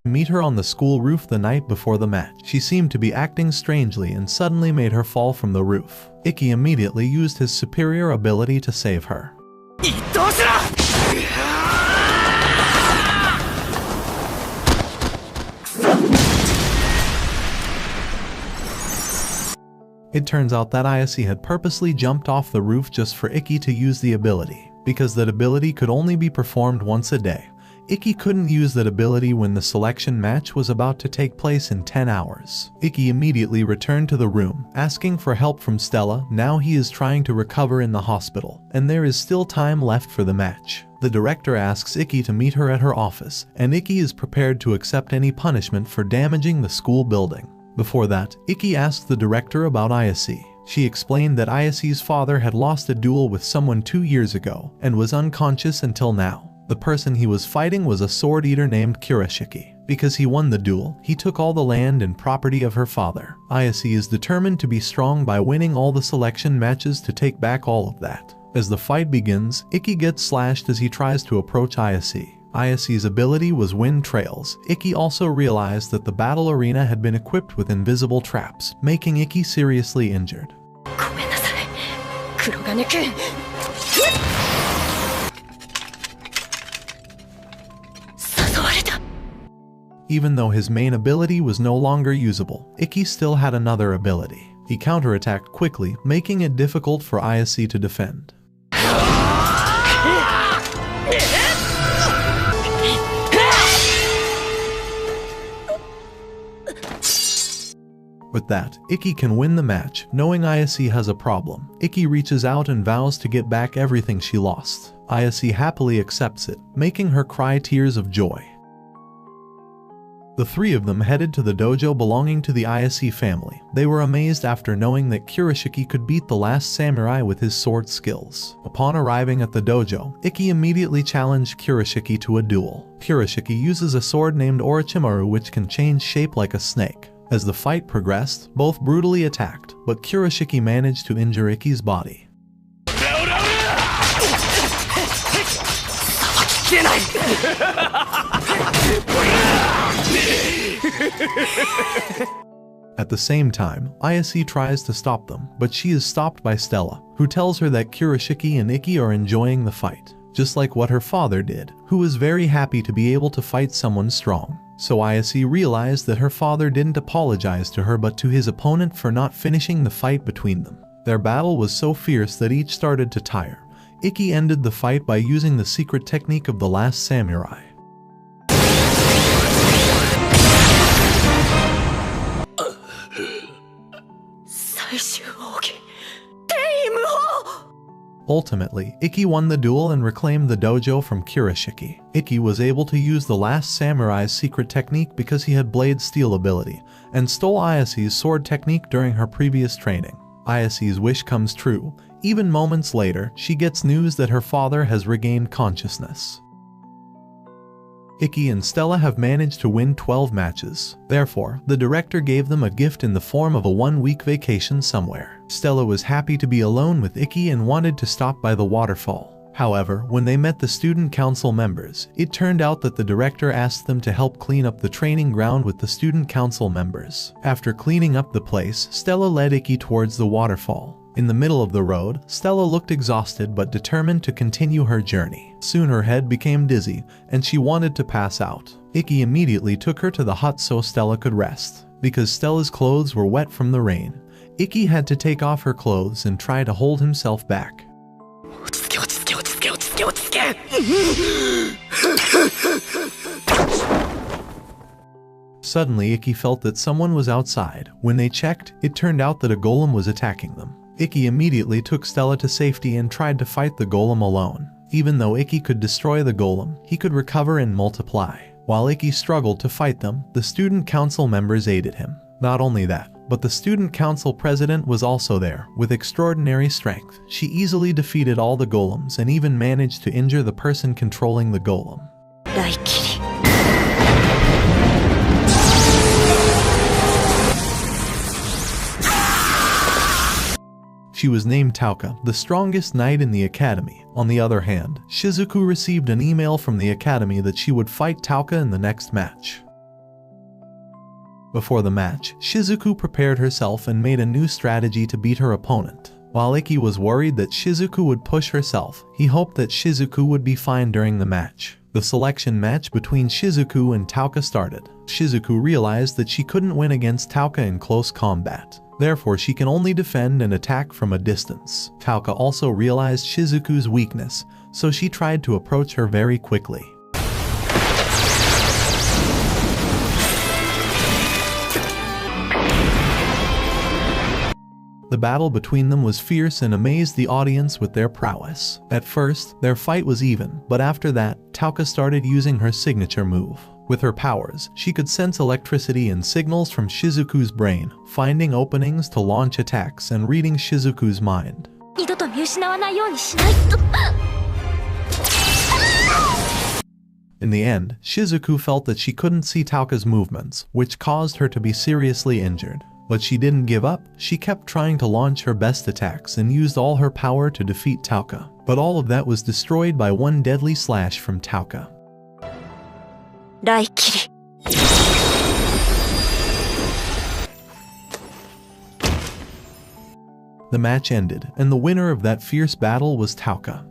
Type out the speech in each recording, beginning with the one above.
Meet her on the school roof the night before the match. She seemed to be acting strangely and suddenly made her fall from the roof. Ikki immediately used his superior ability to save her. It turns out that Ayase had purposely jumped off the roof just for Ikki to use the ability, because that ability could only be performed once a day. Ikki couldn't use that ability when the selection match was about to take place in 10 hours. Ikki immediately returned to the room, asking for help from Stella. Now he is trying to recover in the hospital, and there is still time left for the match. The director asks Ikki to meet her at her office, and Ikki is prepared to accept any punishment for damaging the school building. Before that, Ikki asked the director about Ayase. She explained that Ayase's father had lost a duel with someone 2 years ago, and was unconscious until now. The person he was fighting was a sword eater named Kurashiki. Because he won the duel, he took all the land and property of her father. Ayase is determined to be strong by winning all the selection matches to take back all of that. As the fight begins, Ikki gets slashed as he tries to approach Ayase. Ayase's ability was wind trails. Ikki also realized that the battle arena had been equipped with invisible traps, making Ikki seriously injured. Even though his main ability was no longer usable, Ikki still had another ability. He counterattacked quickly, making it difficult for Ayase to defend. With that, Ikki can win the match. Knowing Ayase has a problem, Ikki reaches out and vows to get back everything she lost. Ayase happily accepts it, making her cry tears of joy. The three of them headed to the dojo belonging to the Ayase family. They were amazed after knowing that Kurashiki could beat the last samurai with his sword skills. Upon arriving at the dojo, Ikki immediately challenged Kurashiki to a duel. Kurashiki uses a sword named Orochimaru which can change shape like a snake. As the fight progressed, both brutally attacked, but Kurashiki managed to injure Ikki's body. At the same time, Ayase tries to stop them, but she is stopped by Stella, who tells her that Kurashiki and Ikki are enjoying the fight, just like what her father did, who was very happy to be able to fight someone strong. So Ayase realized that her father didn't apologize to her but to his opponent for not finishing the fight between them. Their battle was so fierce that each started to tire. Ikki ended the fight by using the secret technique of the last samurai. Ultimately, Ikki won the duel and reclaimed the dojo from Kurashiki. Ikki was able to use the last samurai's secret technique because he had blade steel ability, and stole Ayase's sword technique during her previous training. Ayase's wish comes true. Even moments later, she gets news that her father has regained consciousness. Ikki and Stella have managed to win 12 matches. Therefore, the director gave them a gift in the form of a 1-week vacation somewhere. Stella was happy to be alone with Ikki and wanted to stop by the waterfall. However, when they met the student council members, it turned out that the director asked them to help clean up the training ground with the student council members. After cleaning up the place, Stella led Ikki towards the waterfall. In the middle of the road, Stella looked exhausted but determined to continue her journey. Soon her head became dizzy, and she wanted to pass out. Ikki immediately took her to the hut so Stella could rest. Because Stella's clothes were wet from the rain, Ikki had to take off her clothes and try to hold himself back. Suddenly, Ikki felt that someone was outside. When they checked, it turned out that a golem was attacking them. Ikki immediately took Stella to safety and tried to fight the golem alone. Even though Ikki could destroy the golem, he could recover and multiply. While Ikki struggled to fight them, the student council members aided him. Not only that, but the student council president was also there. With extraordinary strength, she easily defeated all the golems and even managed to injure the person controlling the golem. She was named Tauka, the strongest knight in the academy. On the other hand, Shizuku received an email from the academy that she would fight Tauka in the next match. Before the match, Shizuku prepared herself and made a new strategy to beat her opponent. While Ikki was worried that Shizuku would push herself, he hoped that Shizuku would be fine during the match. The selection match between Shizuku and Tauka started. Shizuku realized that she couldn't win against Tauka in close combat. Therefore, she can only defend and attack from a distance. Tauka also realized Shizuku's weakness, so she tried to approach her very quickly. The battle between them was fierce and amazed the audience with their prowess. At first, their fight was even, but after that, Tauka started using her signature move. With her powers, she could sense electricity and signals from Shizuku's brain, finding openings to launch attacks and reading Shizuku's mind. In the end, Shizuku felt that she couldn't see Tauka's movements, which caused her to be seriously injured. But she didn't give up. She kept trying to launch her best attacks and used all her power to defeat Tauka. But all of that was destroyed by one deadly slash from Tauka. The match ended, and the winner of that fierce battle was Tauka.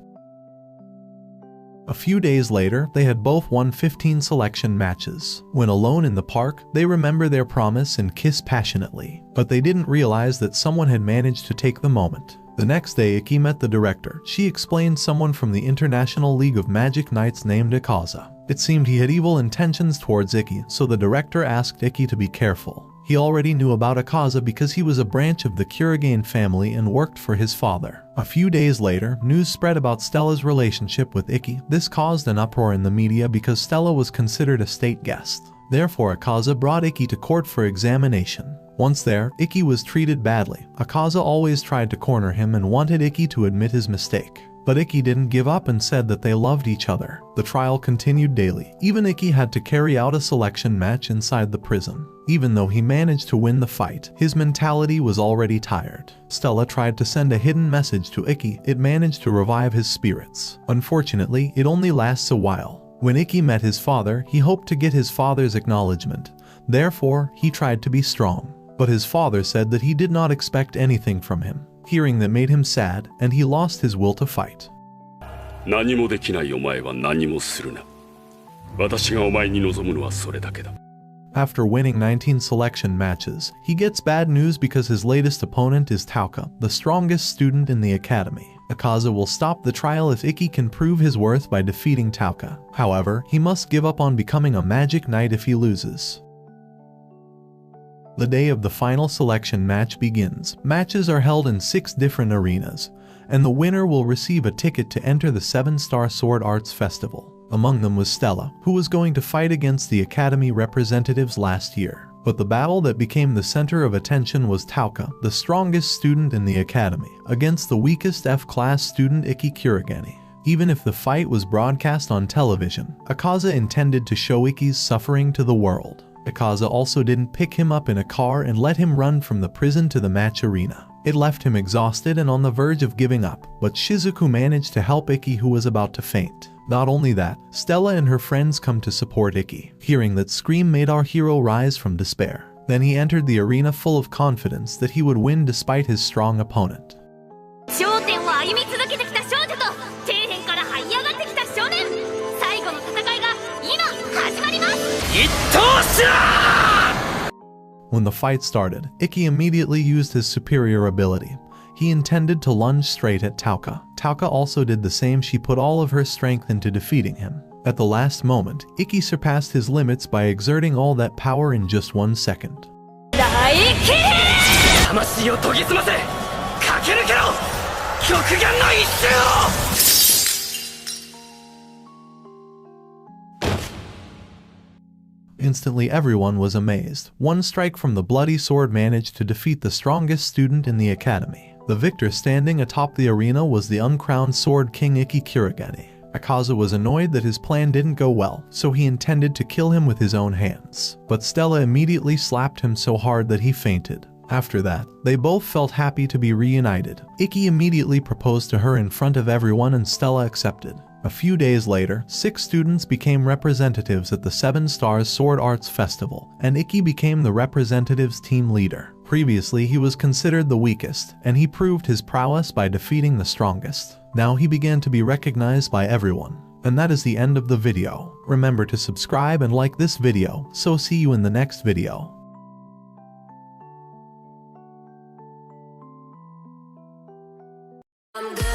A few days later, they had both won 15 selection matches. When alone in the park, they remember their promise and kiss passionately. But they didn't realize that someone had managed to take the moment. The next day, Ikki met the director. She explained someone from the International League of Magic Knights named Akaza. It seemed he had evil intentions towards Ikki, so the director asked Ikki to be careful. He already knew about Akaza because he was a branch of the Kurigane family and worked for his father. A few days later, news spread about Stella's relationship with Ikki. This caused an uproar in the media because Stella was considered a state guest. Therefore, Akaza brought Ikki to court for examination. Once there, Ikki was treated badly. Akaza always tried to corner him and wanted Ikki to admit his mistake. But Ikki didn't give up and said that they loved each other. The trial continued daily. Even Ikki had to carry out a selection match inside the prison. Even though he managed to win the fight, his mentality was already tired. Stella tried to send a hidden message to Ikki. It managed to revive his spirits. Unfortunately, it only lasts a while. When Ikki met his father, he hoped to get his father's acknowledgement. Therefore, he tried to be strong. But his father said that he did not expect anything from him. Hearing that made him sad, and he lost his will to fight. After winning 19 selection matches, he gets bad news because his latest opponent is Tauka, the strongest student in the academy. Akaza will stop the trial if Ikki can prove his worth by defeating Tauka. However, he must give up on becoming a magic knight if he loses. The day of the final selection match begins. Matches are held in 6 different arenas, and the winner will receive a ticket to enter the 7-Star Sword Arts Festival. Among them was Stella, who was going to fight against the Academy representatives last year. But the battle that became the center of attention was Tauka, the strongest student in the Academy, against the weakest F-class student Ikki Kurigane. Even if the fight was broadcast on television, Akaza intended to show Ikki's suffering to the world. Akaza also didn't pick him up in a car and let him run from the prison to the match arena. It left him exhausted and on the verge of giving up, but Shizuku managed to help Ikki, who was about to faint. Not only that, Stella and her friends come to support Ikki. Hearing that scream made our hero rise from despair. Then he entered the arena full of confidence that he would win despite his strong opponent. When the fight started, Ikki immediately used his superior ability. He intended to lunge straight at Tauka. Tauka also did the same. She put all of her strength into defeating him. At the last moment, Ikki surpassed his limits by exerting all that power in just 1 second. Instantly, everyone was amazed. One strike from the bloody sword managed to defeat the strongest student in the academy. The victor standing atop the arena was the uncrowned Sword King Ikki Kurigane. Akaza was annoyed that his plan didn't go well, so he intended to kill him with his own hands. But Stella immediately slapped him so hard that he fainted. After that, they both felt happy to be reunited. Ikki immediately proposed to her in front of everyone and Stella accepted. A few days later, 6 students became representatives at the 7 Stars Sword Arts Festival, and Ikki became the representatives team leader. Previously, he was considered the weakest, and he proved his prowess by defeating the strongest. Now he began to be recognized by everyone. And that is the end of the video. Remember to subscribe and like this video, so see you in the next video. I'm good.